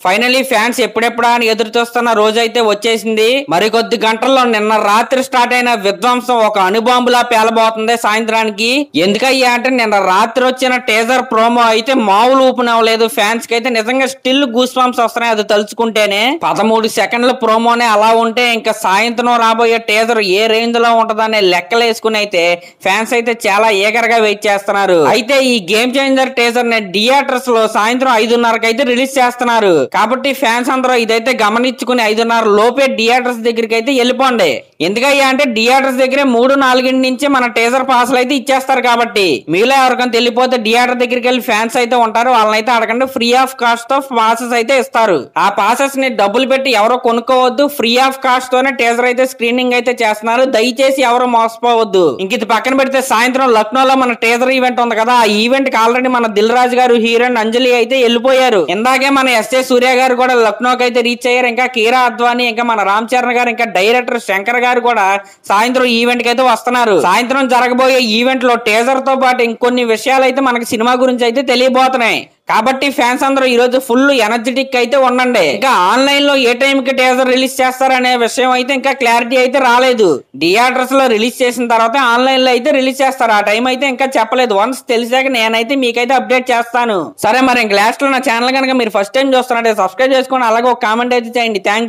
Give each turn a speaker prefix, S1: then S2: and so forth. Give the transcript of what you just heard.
S1: Finally fans ఎప్పుడెప్పుడా అని ఎదురు చూస్తున్న రోజైతే వచ్చేసింది. మరికొద్ది గంటల్లో నిన్న రాత్రి స్టార్ట్ అయిన విధ్వంసం ఒక అణుబాంబులా పేలబోతుంది సాయంత్రానికి. ఎందుకయ్యా అంటే నిన్న రాత్రి వచ్చిన టీజర్ ప్రోమో అయితే మామూలు ఊపునవ్వలేదు. ఫ్యాన్స్ కి అయితే నిజంగా స్టిల్ గూస్ బంప్స్ వస్తున్నాయి అది తలుచుకుంటేనే. 13 సెకండ్ల ప్రోమోనే అలా ఉంటే ఇంకా సాయంత్రం రాబోయే టీజర్ ఏ రేంజ్ లో ఉంటదనే లెక్కలు వేసుకుని అయితే ఫ్యాన్స్ అయితే చాలా ఈగర్ గా వెయిట్ చేస్తున్నారు. అయితే ఈ గేమ్ చేంజర్ టీజర్ ని థియేటర్స్ లో సాయంత్రం 5:30కి అయితే రిలీజ్ చేస్తున్నారు. కాబట్టి ఫ్యాన్స్ అందరూ ఇదైతే గమనించుకుని 5:30 లోపే థియేటర్స్ దగ్గరికి అయితే వెళ్ళిపోండి. ఎందుకయ్యా అంటే థియేటర్స్ దగ్గరే 3-4 నుంచి మన టీజర్ పాస్లు అయితే ఇచ్చేస్తారు. కాబట్టి మీలో ఎవరికైనా తెలియపోతే థియేటర్ దగ్గరికి వెళ్ళి ఫ్యాన్స్ అయితే ఉంటారు, వాళ్ళనైతే అడగండి. ఫ్రీ ఆఫ్ కాస్ట్ తో పాసెస్ అయితే ఇస్తారు. ఆ పాసెస్ ని డబ్బులు పెట్టి ఎవరో కొనుక్కోవద్దు. ఫ్రీ ఆఫ్ కాస్ట్ తోనే టీజర్ అయితే స్క్రీనింగ్ అయితే చేస్తున్నారు. దయచేసి ఎవరు మోసపోవద్దు. ఇంక ఇది పక్కన పెడితే సాయంత్రం లక్నోలో మన టీజర్ ఈవెంట్ ఉంది కదా, ఆ ఈవెంట్ కి ఆల్రెడీ మన దిల్ రాజు గారు, హీరోయిన్ అంజలి అయితే వెళ్ళిపోయారు. ఇందాకే మన ఎస్ఏ సూర్య గారు కూడా లక్నోకి అయితే రీచ్ అయ్యారు. ఇంకా కీరా అద్వానీ, ఇంకా మన రామ్ చరణ్ గారు, ఇంకా డైరెక్టర్ శంకర్ గారు కూడా సాయంత్రం ఈవెంట్ కి అయితే వస్తున్నారు. సాయంత్రం జరగబోయే ఈవెంట్ లో టీజర్ తో పాటు ఇంకొన్ని విషయాలు అయితే మనకి సినిమా గురించి అయితే తెలియబోతున్నాయి. కాబట్టి ఫ్యాన్స్ అందరూ ఈ రోజు ఫుల్ ఎనర్జెటిక్ అయితే ఉండండి. ఇంకా ఆన్లైన్ లో ఏ టైం కి టీజర్ రిలీజ్ చేస్తారనే విషయం అయితే ఇంకా క్లారిటీ అయితే రాలేదు. థియేటర్స్ లో రిలీజ్ చేసిన తర్వాత ఆన్లైన్ లో అయితే రిలీజ్ చేస్తారు. ఆ టైం అయితే ఇంకా చెప్పలేదు. వన్స్ తెలిసాక నేనైతే మీకైతే అప్డేట్ చేస్తాను. సరే మరి ఇంక లాస్ట్ లో నా ఛానల్ కనుక మీరు ఫస్ట్ టైం చూస్తున్నారంటే సబ్స్క్రైబ్ చేసుకోండి, అలాగే ఒక కామెంట్ అయితే చేయండి. Thank you.